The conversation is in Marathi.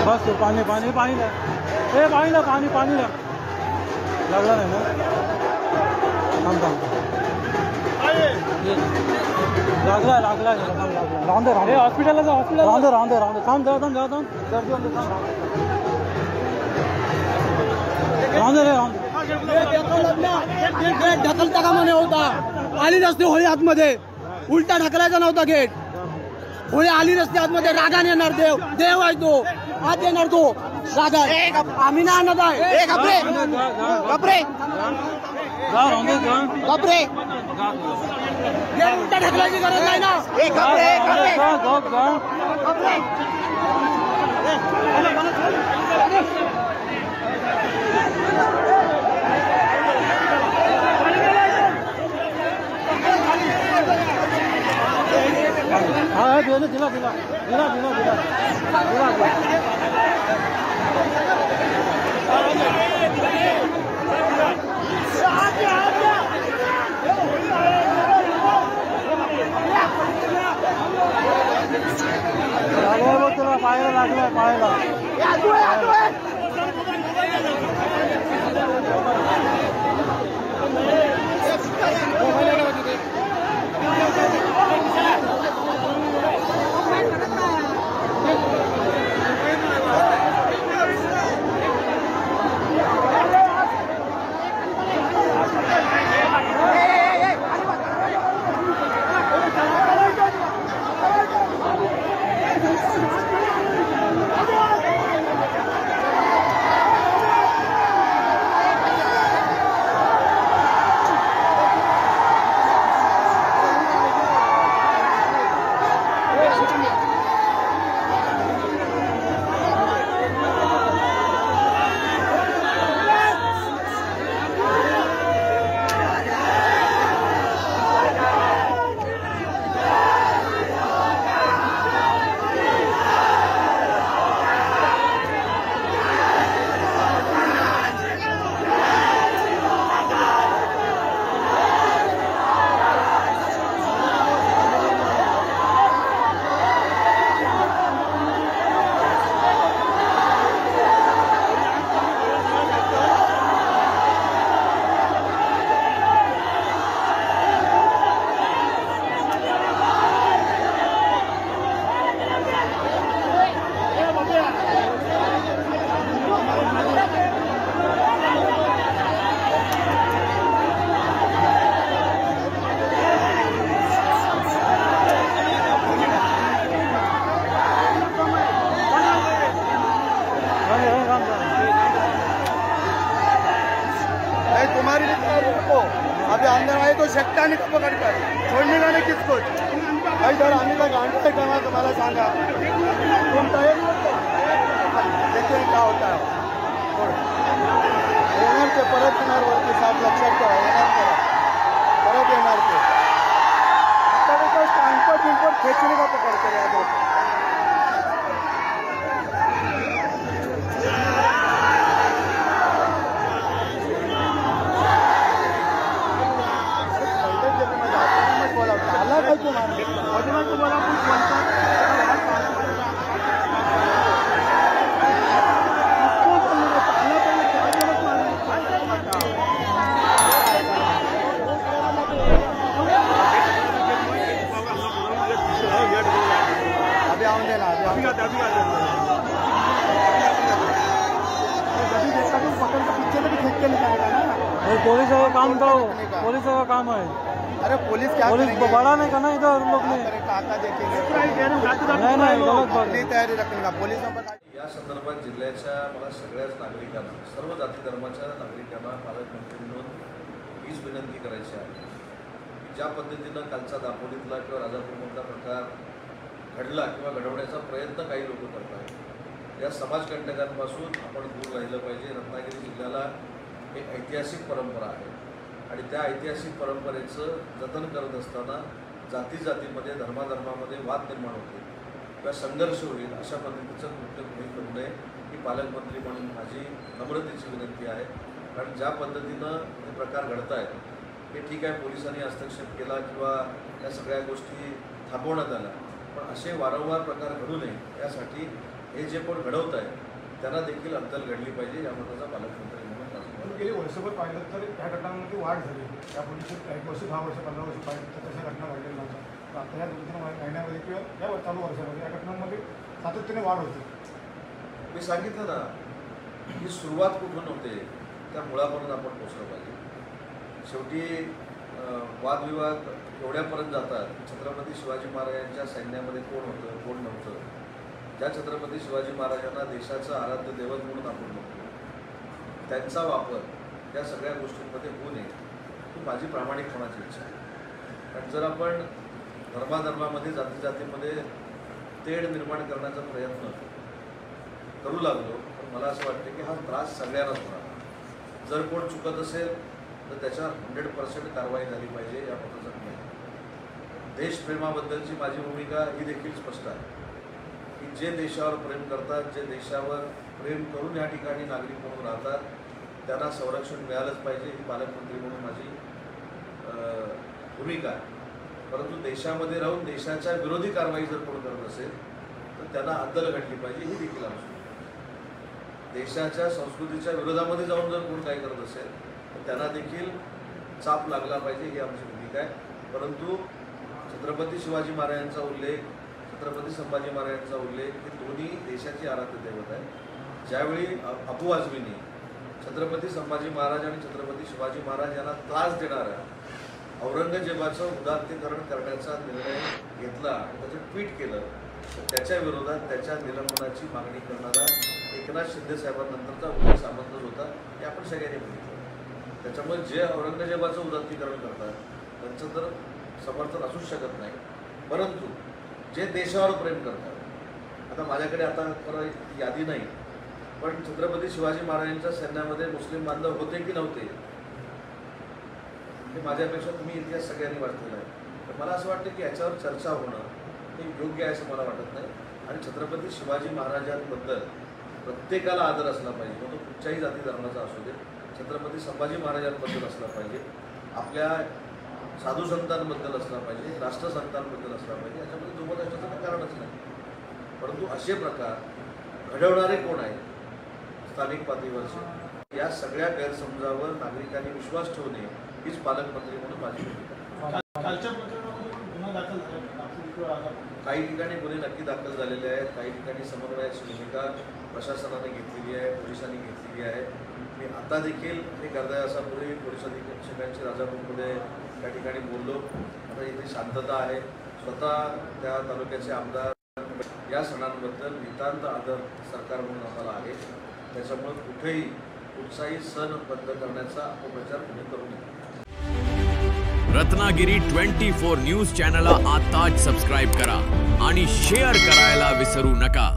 बस पाणी पाणी पाणी ला ए पाणी ला पाणी पाणी ला लागला नाही ना थांब थांब लागला लागला राहून दे राहून हॉस्पिटलला जा हॉस्पिटल राहून दे राहून दे राहून दे थांब जा थांब जा थांब गर्दी राहून दे राहून दे ढकलता का म्हणे होता आली नसते होळी आतमध्ये उलटा ढकलायचा नव्हता गेट होळी आली नसते आतमध्ये रागाने येणार देव देव आहे तो आत येणार तो रागा आम्ही ना आणत आहे गपरे गपरे गपरे उलटा ढकलायची गरज नाही ना हाँ दिला दिला दिला दिला दिला दिला तुला पाहायला लागलाय पाहायला तुम्हारी को अभी अंदर आए तो शक्तानी को पकड़ कर छोड़ने का नहीं किसको भाई सर आने का घंटा कमा तुम्हारा सांगा तुम तैयार देखते हैं क्या होता है येणार ते परत येणार वरती साफ लक्षात ठेवा येणार परत येणार ते आता तो स्टँडपर बिलपर खेचणे का पकड कर याद होतं पुलिस का काम तो पुलिस का काम है। अरे पुलिस क्या पुलिस बड़ा नहीं करना इधर लोग ने काका देखेंगे नहीं गलत बात तयारी रखने का पुलिस या संदर्भात जिल्ह्याच्या मला सगळ्याच नागरिकांना सर्व जाती धर्माच्या नागरिकांना पालकमंत्री म्हणून हीच विनंती करायची आहे ज्या पद्धतीनं कालचा दापोलीतला किंवा राजापूरमधला प्रकार घडला किंवा घडवण्याचा प्रयत्न काही लोक करत आहेत या समाजकंटकांपासून आपण दूर राहिलं पाहिजे। रत्नागिरी जिल्ह्याला एक ऐतिहासिक परंपरा आहे आणि त्या ऐतिहासिक परंपरेचं जतन करत असताना जातीजातीमध्ये धर्माधर्मामध्ये वाद निर्माण होते किंवा संघर्ष होईल अशा पद्धतीचं कृत्य कोणी करू नये ही पालकमंत्री म्हणून माझी नम्रतेची विनंती आहे। कारण ज्या पद्धतीनं हे प्रकार घडत आहेत हे ठीक आहे पोलिसांनी हस्तक्षेप केला किंवा या सगळ्या गोष्टी थांबवण्यात आल्या पण असे वारंवार प्रकार घडू नये यासाठी हे जे कोण घडवत आहे त्यांना देखील अद्दल घडली पाहिजे या मताचा पालकमंत्री म्हणून गेली वर्षभर पाहिलं तर या घटनांमध्ये वाढ झाली. यापूर्वीचे काही वर्ष 10 वर्ष 15 वर्ष पाहिलं तर तशा घटना घडलेल्या नव्हत्या. आता या 2-3 महिन्यामध्ये किंवा या चालू वर्षामध्ये या घटनांमध्ये सातत्याने वाढ होते. मी सांगितलं ना ही सुरुवात कुठून होते त्या मुळापर्यंत आपण पोचलं पाहिजे. शेवटी वादविवाद एवढ्यापर्यंत जातात. छत्रपती शिवाजी महाराजांच्या सैन्यामध्ये कोण होतं कोण नव्हतं, ज्या छत्रपती शिवाजी महाराजांना देशाचं आराध्य दैवत म्हणून आपण बघतो त्यांचा वापर या सगळ्या गोष्टींमध्ये होऊ नये ही माझी प्रामाणिकपणाची इच्छा आहे. कारण जर आपण धर्माधर्मामध्ये जातीजातीमध्ये तेढ निर्माण करण्याचा प्रयत्न करू लागलो तर मला असं वाटतं की हा त्रास सगळ्यांनाच होणार. जर कोण चुकत असेल तर त्याच्यावर 100% कारवाई झाली पाहिजे या मताचा मी आहे. देशप्रेमाबद्दलची माझी भूमिका ही देखील स्पष्ट आहे की जे देशावर प्रेम करतात, जे देशावर प्रेम करून या ठिकाणी नागरिक म्हणून राहतात त्यांना संरक्षण मिळालंच पाहिजे ही पालकमंत्री म्हणून माझी भूमिका आहे. परंतु देशामध्ये राहून देशाच्या विरोधी कारवाई जर कोण करत असेल तर त्यांना अद्दल घडली पाहिजे ही देखील आमची. देशाच्या संस्कृतीच्या विरोधामध्ये जाऊन जर कोण काय करत असेल तर त्यांना देखील चाप लागला पाहिजे ही आमची भूमिका आहे. परंतु छत्रपती शिवाजी महाराजांचा उल्लेख, छत्रपती संभाजी महाराजांचा उल्लेख हे दोन्ही देशाची आराध्य दैवत आहे. ज्यावेळी अबू आझमींनी छत्रपती संभाजी महाराज आणि छत्रपती शिवाजी महाराज यांना त्रास देणाऱ्या औरंगजेबाचं उदात्तीकरण करण्याचा निर्णय घेतला आणि त्याचं ट्विट केलं तर त्याच्या विरोधात त्याच्या निलंबनाची मागणी करणारा एकनाथ शिंदे साहेबांनंतरचा उदय सामंतच होता हे आपण सगळ्यांनी बघितलं. त्याच्यामुळे जे औरंगजेबाचं उदात्तीकरण करतात त्यांचं तर समर्थन असूच शकत नाही. परंतु जे देशावर प्रेम करतात, आता माझ्याकडे आता खरं यादी नाही पण छत्रपती शिवाजी महाराजांच्या सैन्यामध्ये मुस्लिम बांधव होते की नव्हते हे माझ्यापेक्षा तुम्ही इतिहास सगळ्यांनी वाचलेला आहे. तर मला असं वाटतं की याच्यावर चर्चा होणं हे योग्य आहे असं मला वाटत नाही. आणि छत्रपती शिवाजी महाराजांबद्दल प्रत्येकाला आदर असला पाहिजे, मग तो कुठच्याही जाती धर्माचा असू दे. छत्रपती संभाजी महाराजांबद्दल असला पाहिजे, आपल्या साधू संतांबद्दल असला पाहिजे, राष्ट्रसंतांबद्दल असला पाहिजे. याच्यामध्ये दुमत असण्याचं कारणच नाही. परंतु असे प्रकार घडवणारे कोण आहेत स्थानिक पातळीवरचे या सगळ्या गैरसमजावर नागरिकांनी विश्वास ठेवणे हीच पालकमंत्री म्हणून माझी भूमिका. काही ठिकाणी गुन्हे नक्की दाखल झालेले आहेत, काही ठिकाणी समन्वयाची भूमिका प्रशासनाने घेतलेली आहे, पोलिसांनी घेतलेली आहे. मी आता देखील एक अर्ध्या तासापूर्वी पोलीस अधीक्षकांची राजापूरमध्ये त्या ठिकाणी बोललो. आता इथे शांतता आहे. स्वतः त्या तालुक्याचे आमदार या सणांबद्दल नितांत आदर सरकार म्हणून आम्हाला आहे. त्याच्यामुळे कुठेही कुठचाही सण बंद करण्याचा अपप्रचार कोणी करू नये. रत्नागिरी 24 न्यूज चॅनलला आताच सबस्क्राइब करा आणि शेअर करायला विसरू नका.